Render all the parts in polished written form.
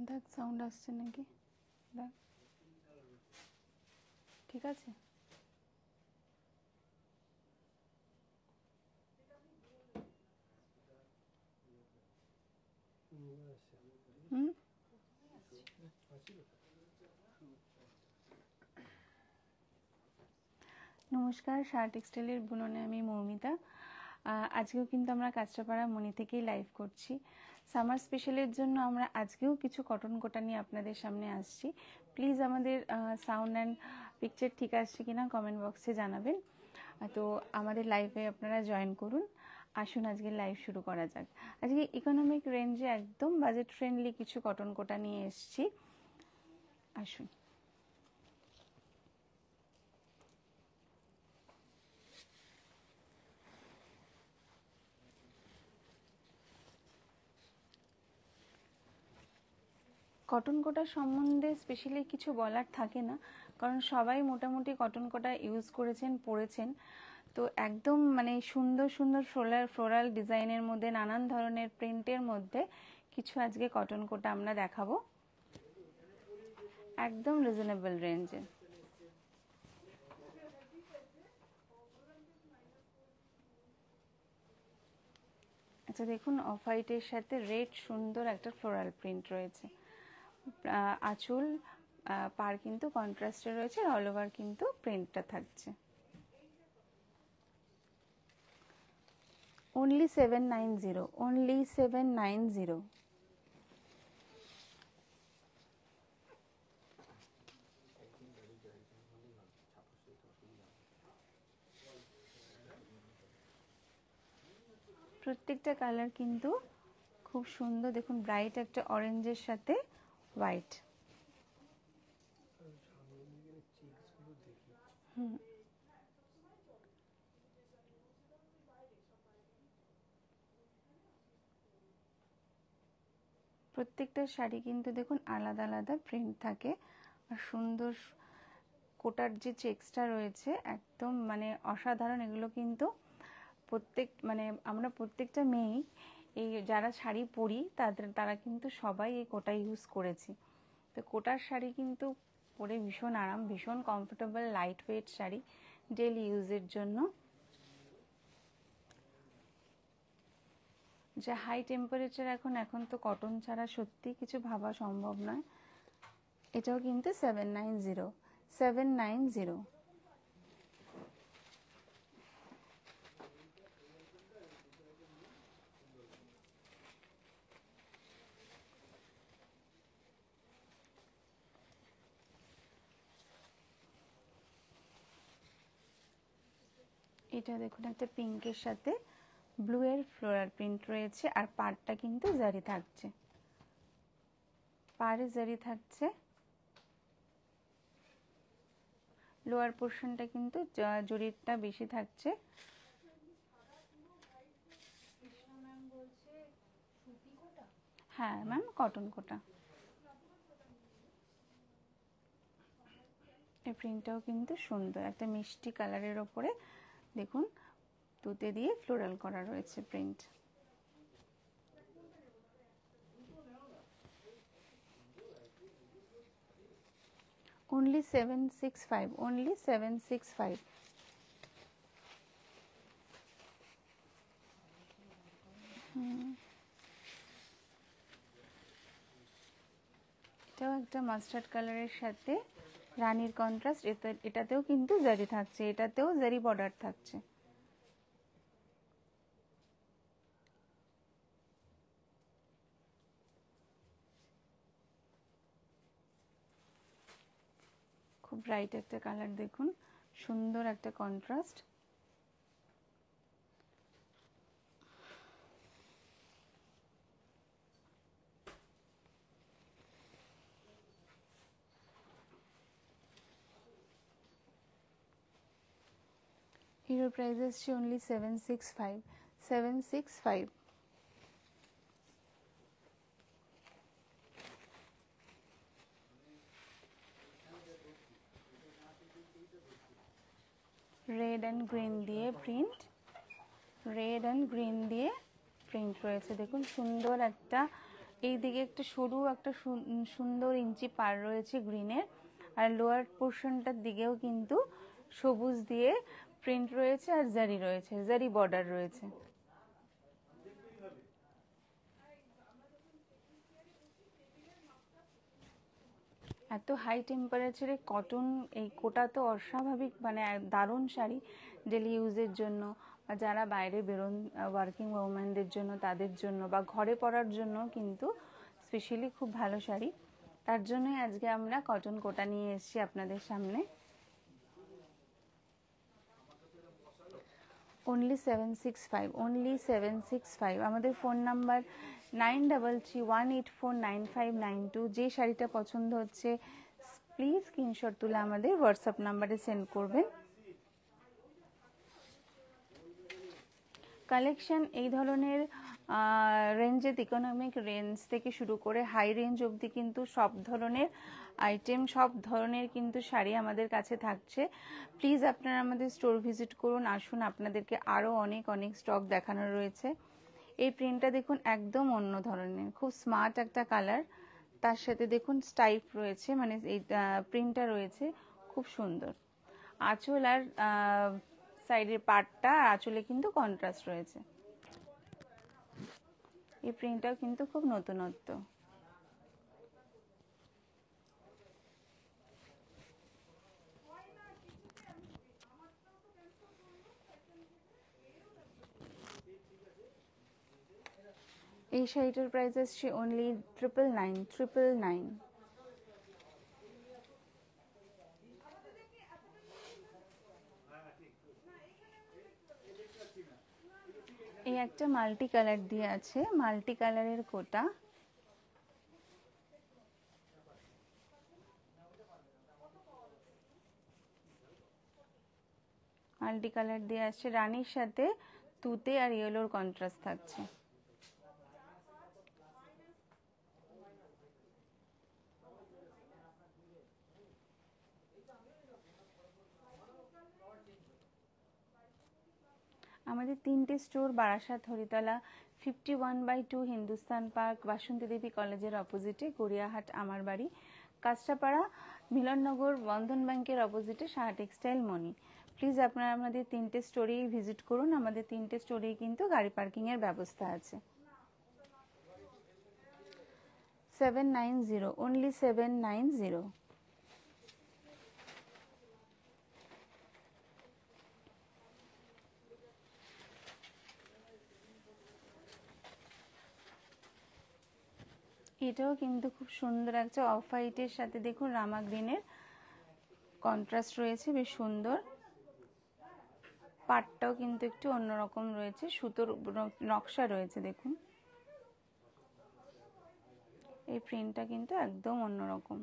দেখ সাউন্ড আসছে নাকি, দেখ ঠিক আছে। নমস্কার, শার্ট টেক্সটাইলের বুননে আমি মৌমিতা। আজকেও কিন্তু আমরা কাঁচরাপাড়া মণি থেকেই লাইভ করছি। সামার স্পেশালের জন্য আমরা আজকেও কিছু কটন কোটা নিয়ে আপনাদের সামনে আসছি। প্লিজ আমাদের সাউন্ড অ্যান্ড পিকচার ঠিক আসছে কিনা কমেন্ট বক্সে জানাবেন। তো আমাদের লাইভে আপনারা জয়েন করুন। আসুন আজকে লাইভ শুরু করা যাক। আজকে ইকোনমিক রেঞ্জে একদম বাজেট ফ্রেন্ডলি কিছু কটন কোটা নিয়ে এসেছি, আসুন। কটন কোটা সম্বন্ধে স্পেশালি কিছু বলার থাকে না, কারণ সবাই মোটামুটি কটন কোটা ইউজ করেছেন, পরেছেন। তো একদম মানে সুন্দর সুন্দর ফ্লোরাল ডিজাইনের মধ্যে, নানান ধরনের প্রিন্টের মধ্যে কিছু আজকে কটন কোটা আমরা দেখাবো, একদম রিজনেবল রেঞ্জে। আচ্ছা দেখুন, অফ হোয়াইটের সাথে রেড সুন্দর একটা ফ্লোরাল প্রিন্ট রয়েছে। আঁচল পার কিন্তু কন্ট্রাস্টে রয়েছে, অল ওভার কিন্তু প্রিন্টটা থাকছে। only 790, only 790। প্রত্যেকটা কালার কিন্তু খুব সুন্দর, দেখুন ব্রাইট একটা অরেঞ্জের সাথে হোয়াইট। প্রত্যেকটা শাড়ি কিন্তু দেখুন আলাদা আলাদা প্রিন্ট থাকে, আর সুন্দর কোটার যে চেক্সটা রয়েছে একদম মানে অসাধারণ। এগুলো কিন্তু আমরা প্রত্যেকটা মেয়েই এই যারা শাড়ি পরি তারা কিন্তু সবাই এই কোটা ইউজ করেছি। তো কোটার শাড়ি কিন্তু পরে ভীষণ আরাম, ভীষণ comfortable, light weight sari daily ইউজের জন্য। যে হাই টেম্পারেচার এখন তো কটন ছাড়া সত্যি কিছু ভাবা সম্ভব নয়। এটাও কিন্তু 790, 790। এটা দেখুন একটা পিঙ্কের সাথে ব্লু এর ফ্লোরাল প্রিন্ট রয়েছে, আর পাড়টা কিন্তু জারি থাকছে, পাড়ে জারি থাকছে। লোয়ার পোর্শনটা কিন্তু জরিটা বেশি থাকছে। হ্যাঁ ম্যাম, কটন কোটা। এই প্রিন্টটাও কিন্তু সুন্দর, একটা মিষ্টি কালারের ওপরে দেখুন তুতে দিয়ে ফ্লোরাল করা রয়েছে প্রিন্ট। only 765, only 765। এটাও একটা মাস্টার্ড কালারের সাথে রানীর কন্ট্রাস্ট, এটাতেও কিন্তু জারি থাকছে, এটাতেও জারি বর্ডার থাকছে। খুব ব্রাইট একটা কালার, দেখুন সুন্দর একটা কন্ট্রাস্ট। হিরোর প্রাইস আসছে only 765, 765। রেড অ্যান্ড গ্রিন দিয়ে প্রিন্ট, রেড অ্যান্ড গ্রিন দিয়ে প্রিন্ট রয়েছে। দেখুন সুন্দর একটা, এইদিকে একটা সরু একটা সুন্দর ইঞ্চি পার রয়েছে গ্রিনের, আর লোয়ার পোর্শনটার দিকেও কিন্তু সবুজ দিয়ে প্রিন্ট রয়েছে, আর জারি রয়েছে, জারি বর্ডার রয়েছে। এত হাই টেম্পারেচারে কটন এই কোটা তো অস্বাভাবিক, মানে দারুণ শাড়ি ডেলি ইউজের জন্য, বা যারা বাইরে বেরোন ওয়ার্কিং ওমেনদের জন্য, তাদের জন্য, বা ঘরে পরার জন্য কিন্তু স্পেশালি খুব ভালো শাড়ি। তার জন্যই আজকে আমরা কটন কোটা নিয়ে এসেছি আপনাদের সামনে। Only 765, only 765। আমাদের ফোন নাম্বার 9331849592। যে শাড়িটা পছন্দ হচ্ছে প্লিজ স্ক্রিনশট তুলে আমাদের হোয়াটসঅ্যাপ নাম্বারে সেন্ড করবেন। কালেকশন এই ধরনের রেঞ্জের, ইকোনমিক রেঞ্জ থেকে শুরু করে হাই রেঞ্জ অবধি কিন্তু সব ধরনের আইটেম, সব ধরনের কিন্তু শাড়ি আমাদের কাছে থাকছে। প্লিজ আপনারা আমাদের স্টোর ভিজিট করুন, আসুন, আপনাদেরকে আরও অনেক অনেক স্টক দেখানো রয়েছে। এই প্রিন্টটা দেখুন একদম অন্য ধরনের, খুব স্মার্ট একটা কালার, তার সাথে দেখুন স্টাইপ রয়েছে, মানে এই প্রিন্টটা রয়েছে খুব সুন্দর। আঁচল আর সাইডের পার্টটা, আঁচলে কিন্তু কন্ট্রাস্ট রয়েছে। এই প্রিন্টটাও কিন্তু খুব নতুনত্ব। এই শাড়িটার প্রাইস আসছে অনলি 999। এই একটা মাল্টি কালার দিয়ে আছে, মাল্টি কালারের কোটা, মাল্টি কালার দিয়ে আসছে, রানীর সাথে তুতে আর ইয়েলোর কন্ট্রাস্ট থাকছে। আমাদের তিনটে স্টোর, বারাসাত, হরিতলা, 51/2 হিন্দুস্তান পার্ক, বাসন্তী দেবী কলেজের অপোজিটে, গড়িয়াহাট আমার বাড়ি, কাঁচরাপাড়া, মিলননগর, বন্ধন ব্যাংকের অপোজিটে, সাহা টেক্সটাইল, মনি। প্লিজ আপনারা আমাদের তিনটে স্টোরেই ভিজিট করুন। আমাদের তিনটে স্টোরেই কিন্তু গাড়ি পার্কিংয়ের ব্যবস্থা আছে। 790, অনলি 790। এটাও কিন্তু খুব সুন্দর একটা অফ হোয়াইটের সাথে দেখুন রামা গ্রিনের কন্ট্রাস্ট রয়েছে, বেশ সুন্দর। পাটটাও কিন্তু একটু অন্যরকম রয়েছে, সুতোর নকশা রয়েছে দেখুন। এই প্রিন্টটা কিন্তু একদম অন্যরকম।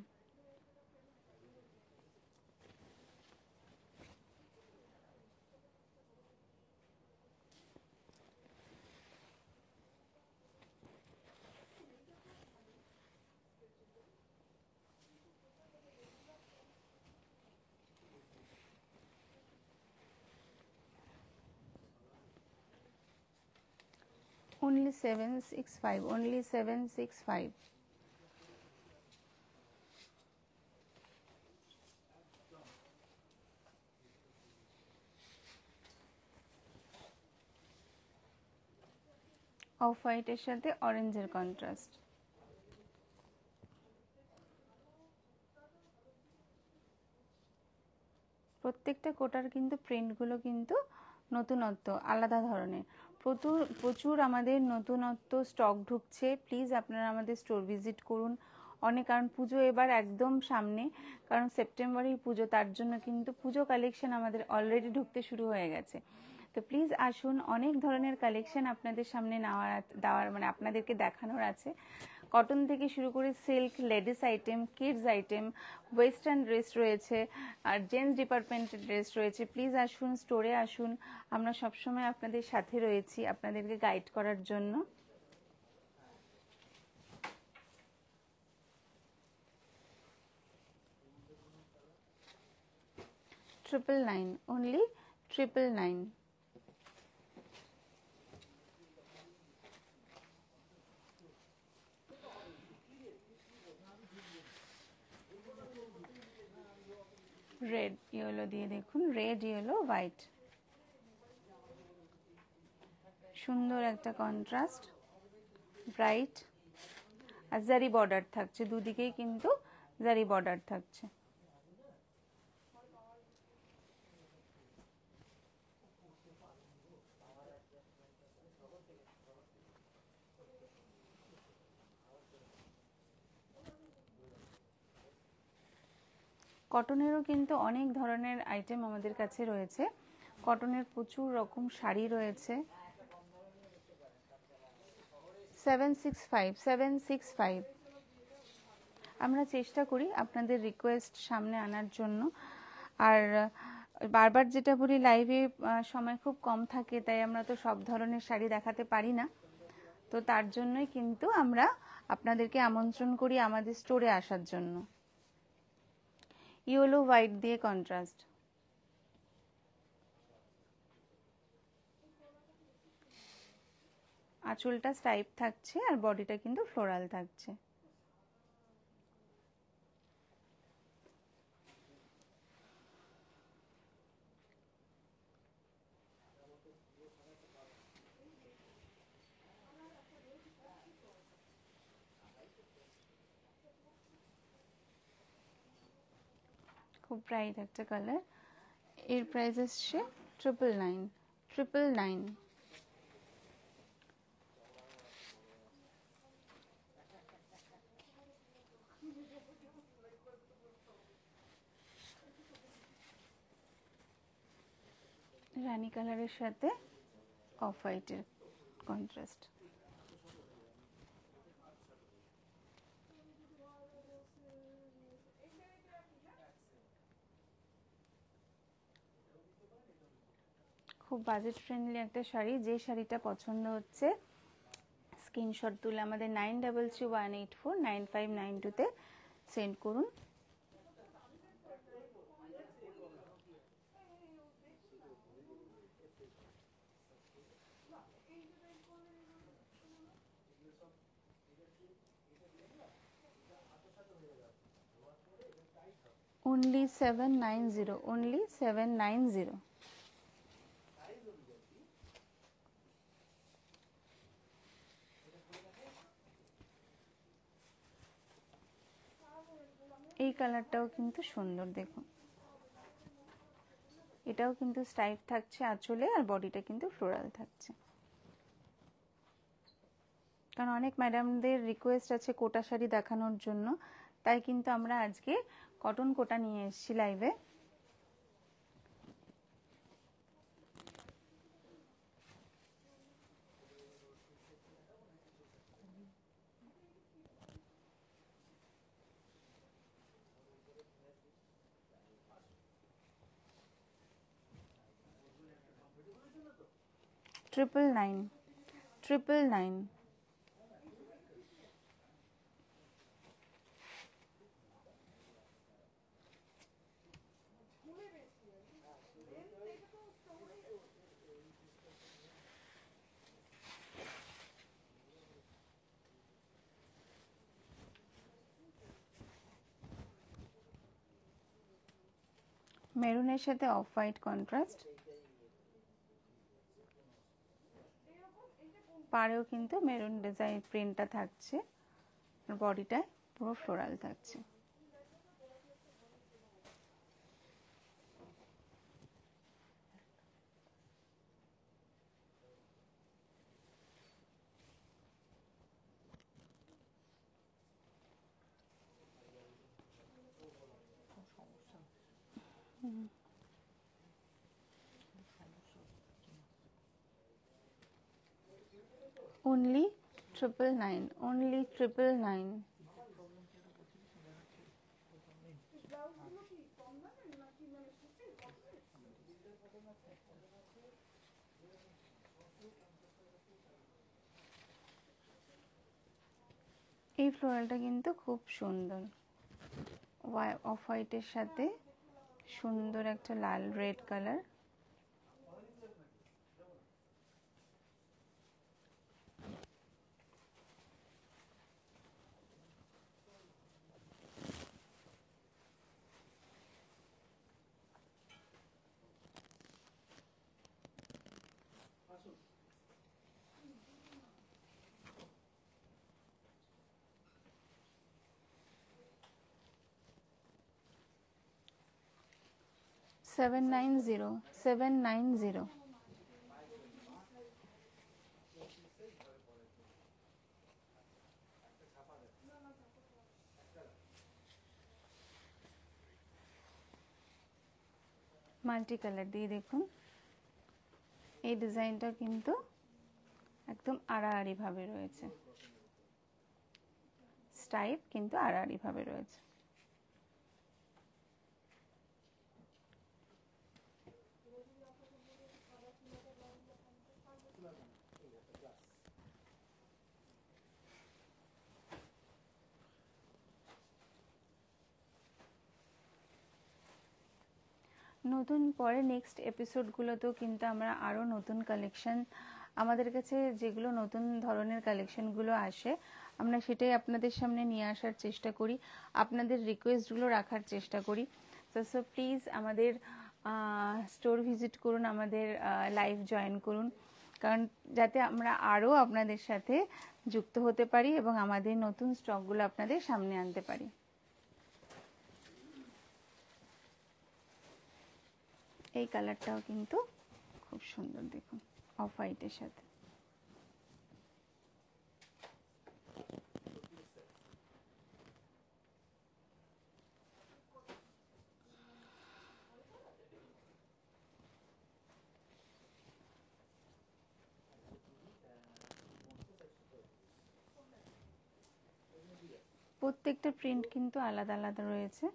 Only 765, only 765। অফ হোয়াইটের সাথে অরেঞ্জের কন্ট্রাস্ট। প্রত্যেকটা কোটার কিন্তু প্রিন্টগুলো কিন্তু নতুনত্ব, আলাদা ধরনের। প্রচুর আমাদের নতুনত্ব স্টক ঢুকছে। প্লিজ আপনারা আমাদের স্টোর ভিজিট করুন। কারণ পুজো এবার একদম সামনে, কারণ সেপ্টেম্বরেই পুজো, তার জন্য কিন্তু পুজো কালেকশন আমাদের অলরেডি ঢুকতে শুরু হয়ে গেছে। তো প্লিজ আসুন, অনেক ধরনের কালেকশন আপনাদের সামনে দেওয়ার মানে আপনাদেরকে দেখানোর আছে। কটন থেকে শুরু করে silk, ladies item, kids item, western dress রয়েছে, আর জেন্টস ডিপার্টমেন্টের ড্রেস রয়েছে। প্লিজ আসুন, স্টোরে আসুন, আমরা সবসময় আপনাদের সাথে রয়েছি আপনাদেরকে গাইড করার জন্য। Triple nine, only triple nine. Red yellow দিয়ে দেখুন, রেড ইয়েলো হোয়াইট, সুন্দর একটা কন্ট্রাস্ট, ব্রাইট। আর জারি বর্ডার থাকছে, দুদিকেই কিন্তু জারি বর্ডার থাকছে। কটনেরও কিন্তু অনেক ধরনের আইটেম আমাদের কাছে রয়েছে। কটনের প্রচুর রকম শাড়ি রয়েছে। 765 আমরা চেষ্টা করি আপনাদের রিকোয়েস্ট সামনে আনার জন্য। আর বারবার যেটা বলি, লাইভে সময় খুব কম থাকে, তাই আমরা তো সব ধরনের শাড়ি দেখাতে পারি না। তো তার জন্যই কিন্তু আমরা আপনাদেরকে আমন্ত্রণ করি আমাদের স্টোরে আসার জন্য। ইয়েলো হোয়াইট দিয়ে কন্ট্রাস্ট। আঁচলটা স্টাইপ থাকছে আর বডিটা কিন্তু ফ্লোরাল থাকছে। খুব ব্রাইট একটা কালার। এর প্রাইস আসছে 999। রানী কালারের সাথে অফ হোয়াইটের কন্ট্রাস্ট। খুব বাজেট ফ্রেন্ডলি একটা শাড়ি। যে শাড়িটা পছন্দ হচ্ছে স্ক্রিনশট তুলে আমাদের 9331849592 সেন্ড করুন। only 790, only 790। এই কালারটাও কিন্তু সুন্দর, দেখুন এটাও কিন্তু স্টাইপ থাকছে আঁচলে, আর বডিটা কিন্তু ফ্লোরাল থাকছে। কারণ অনেক ম্যাডামদের রিকোয়েস্ট আছে কোটা শাড়ি দেখানোর জন্য, তাই কিন্তু আমরা আজকে কটন কোটা নিয়ে এসেছি লাইভে। Triple nine. মেরুনের সাথে অফ হোয়াইট কন্ট্রাস্ট। পাড়েও কিন্তু মেরুন ডিজাইন প্রিন্টটা থাকছে, আর বডিটায় পুরো ফ্লোরাল থাকছে। only 999, only 999। এই ফ্লোরালটা কিন্তু খুব সুন্দর, অফ হোয়াইটের সাথে সুন্দর একটা লাল red colour. Seven nine zero, 790। Multi colour দিয়ে দেখুন, এই ডিজাইনটা কিন্তু একদম আড়াআড়ি ভাবে রয়েছে, স্টাইপ কিন্তু আড়াআড়ি ভাবে রয়েছে। নতুন পরে নেক্সট এপিসোডগুলোতেও কিন্তু আমরা আরও নতুন কালেকশন, আমাদের কাছে যেগুলো নতুন ধরনের কালেকশনগুলো আসে আমরা সেটাই আপনাদের সামনে নিয়ে আসার চেষ্টা করি, আপনাদের রিকোয়েস্টগুলো রাখার চেষ্টা করি। সো প্লিজ আমাদের স্টোর ভিজিট করুন, আমাদের লাইভ জয়েন করুন, কারণ যাতে আমরা আরও আপনাদের সাথে যুক্ত হতে পারি এবং আমাদের নতুন স্টকগুলো আপনাদের সামনে আনতে পারি। এই কালারটাও কিন্তু খুব সুন্দর, দেখুন অফ হোয়াইটের সাথে। প্রত্যেকটা প্রিন্ট কিন্তু আলাদা আলাদা রয়েছে।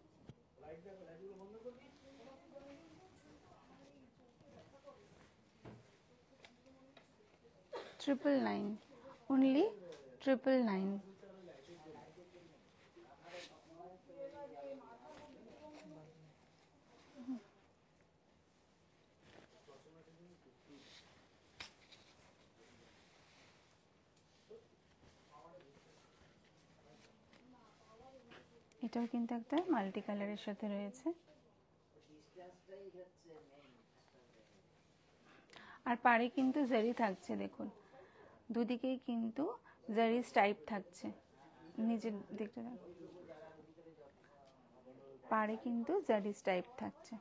Triple nine, only 999। এটাও কিন্তু একটা মাল্টি কালারের সাথে রয়েছে, আর পাড়ে কিন্তু জারি থাকছে, দেখুন দুদিকেই কিন্তু জারি স্টাইপ থাকছে, নিচের দিকটা পাড়ে কিন্তু জারি স্টাইপ থাকছে।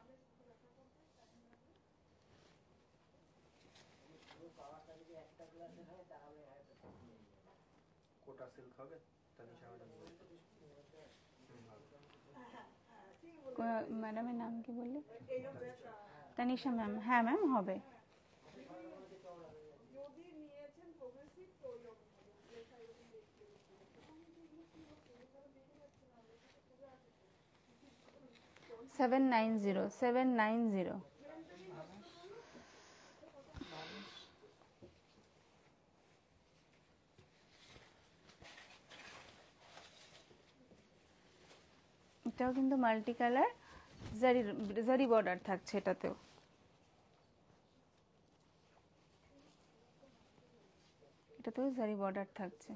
ম্যাডামের নাম কি বললে? তানিশা ম্যাম। হ্যাঁ ম্যাম, হবে। Seven nine zero, 790। এটাও কিন্তু মাল্টি কালার, জারি বর্ডার থাকছে এটাতেও। এটাতেও জারি বর্ডার থাকছে।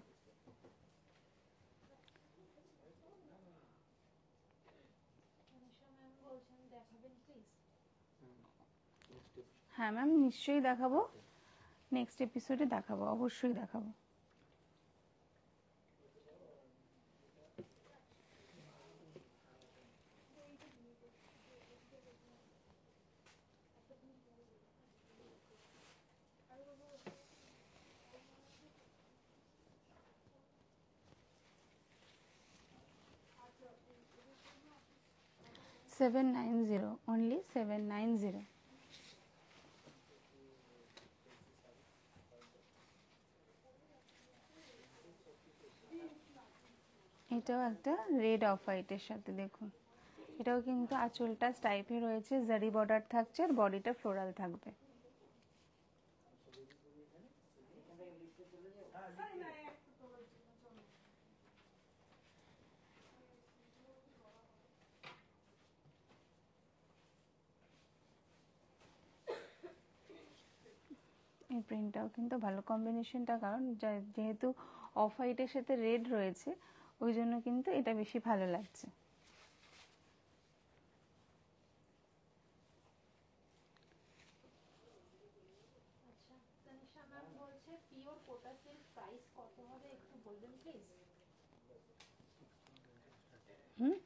হ্যাঁ ম্যাম, নিশ্চয়ই দেখাবো, নেক্সট এপিসোডে দেখাবো, অবশ্যই দেখাবো। Seven nine zero, only 790। এটাও একটা রেড অফ হোয়াইটের সাথে, দেখুন এটাও কিন্তু আঁচলটা টাইপে রয়েছে, জারি বর্ডার থাকছে আর বডিটা ফ্লোরাল থাকবে। এই প্রিন্টটাও কিন্তু ভালো কম্বিনেশনটা, কারণ যেহেতু অফ হোয়াইটের সাথে রেড রয়েছে ওই জন্য কিন্তু এটা বেশি ভালো লাগছে। হুম,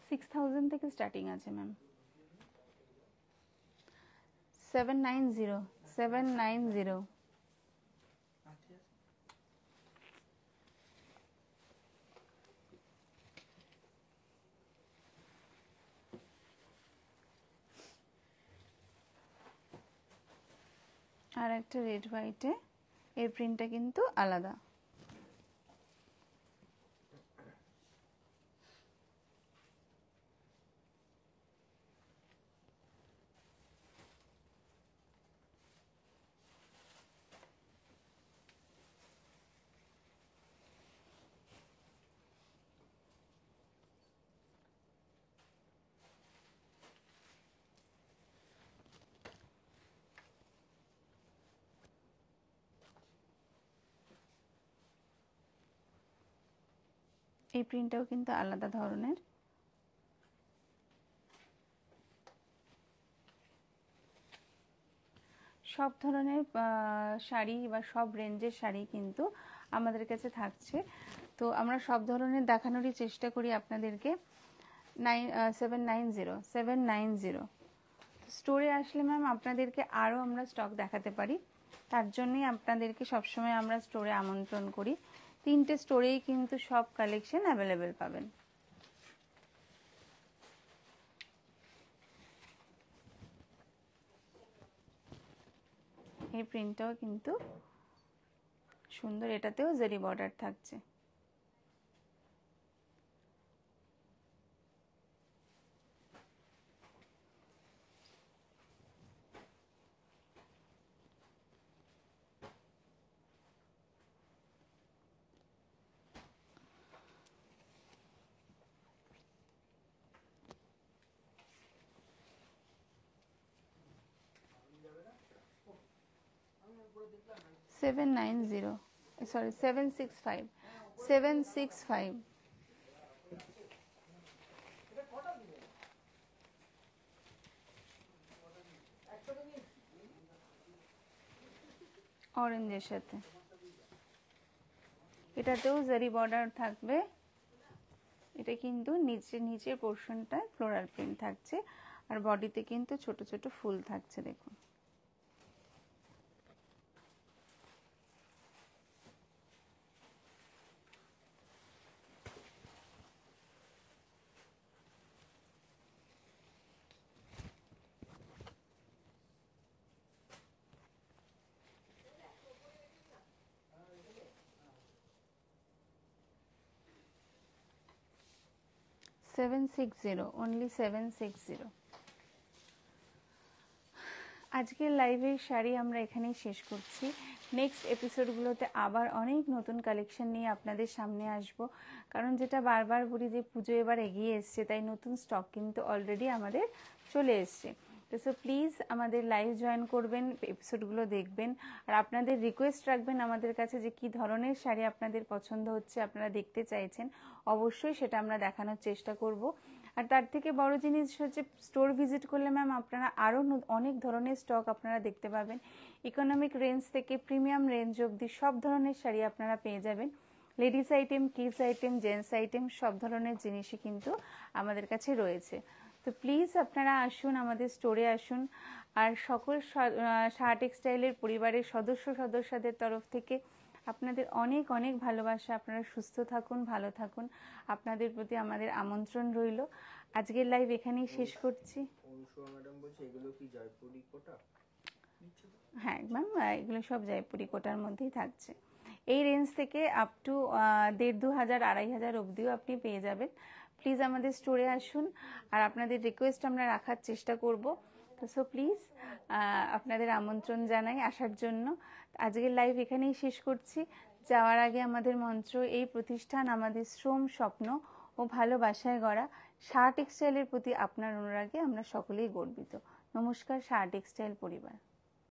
6000 থেকে স্টার্টিং আছে ম্যাম। 790 790। আর একটা রেড হোয়াইটে, এর প্রিন্টটা কিন্তু আলাদা। এই প্রিন্টটাও কিন্তু আলাদা ধরনের। সব ধরনের শাড়ি বা সব রেঞ্জের শাড়ি কিন্তু আমাদের কাছে থাকছে, তো আমরা সব ধরনের দেখানোরই চেষ্টা করি আপনাদেরকে। 790 স্টোরে আসলে ম্যাম আপনাদেরকে আরও আমরা স্টক দেখাতে পারি, তার জন্যই আপনাদেরকে সবসময় আমরা স্টোরে আমন্ত্রণ করি। 3টে স্টোরেই কিন্তু সব কালেকশন অ্যাভেলেবেল পাবেন। এই প্রিন্টটাও কিন্তু সুন্দর, এটাতেও জারি বর্ডার থাকছে। Seven nine zero, sorry 765 765। অরেঞ্জের সাথে, এটাতেও জারি বর্ডার থাকবে। এটা কিন্তু নিচের পোর্শনটা ফ্লোরাল প্রিন্ট থাকছে আর বডিতে কিন্তু ছোট ছোট ফুল থাকছে, দেখুন। only 760। আজকের লাইভের শাড়ি আমরা এখানেই শেষ করছি। নেক্সট এপিসোডগুলোতে আবার অনেক নতুন কালেকশন নিয়ে আপনাদের সামনে আসব, কারণ যেটা বারবার বলি যে পুজো এবার এগিয়ে এসছে, তাই নতুন স্টক কিন্তু অলরেডি আমাদের চলে এসছে। তো সো প্লিজ আমাদের লাইভ জয়েন করবেন, এপিসোডগুলো দেখবেন, আর আপনাদের রিকোয়েস্ট রাখবেন আমাদের কাছে যে কী ধরনের শাড়ি আপনাদের পছন্দ হচ্ছে, আপনারা দেখতে চাইছেন, অবশ্যই সেটা আমরা দেখানোর চেষ্টা করব। আর তার থেকে বড় জিনিস হচ্ছে স্টোর ভিজিট করলে ম্যাম আপনারা আরও অনেক ধরনের স্টক আপনারা দেখতে পাবেন। ইকোনমিক রেঞ্জ থেকে প্রিমিয়াম রেঞ্জ অবধি সব ধরনের শাড়ি আপনারা পেয়ে যাবেন। Ladies item, kids item, gents item সব ধরনের জিনিসই কিন্তু আমাদের কাছে রয়েছে। তো প্লিজ আপনারা আসুন, আমাদের স্টোরে আসুন। আর সকল সাহা টেক্সটাইলের পরিবারের সদস্যদের তরফ থেকে আপনাদের অনেক অনেক ভালোবাসা। আপনারা সুস্থ থাকুন, ভালো থাকুন, আপনাদের প্রতি আমাদের আমন্ত্রণ রইল। আজকের লাইভ এখানেই শেষ করছি। হ্যাঁ ম্যাম, এগুলো সব জয়পুরি কোটার মধ্যেই থাকছে। এই রেঞ্জ থেকে আপ টু 1500 2500 অবধিও আপনি পেয়ে যাবেন। প্লিজ আমাদের স্টোরে আসুন, আর আপনাদের রিকোয়েস্ট আমরা রাখার চেষ্টা করব। তো সো প্লিজ আপনাদের আমন্ত্রণ জানাই আসার জন্য। আজকের লাইভ এখানেই শেষ করছি। যাওয়ার আগে আমাদের মন্ত্র, এই প্রতিষ্ঠান আমাদের শ্রম, স্বপ্ন ও ভালোবাসায় গড়া। শাহ টেক্সটাইলের প্রতি আপনার অনুরাগে আমরা সকলেই গর্বিত। নমস্কার শাহ টেক্সটাইল পরিবার।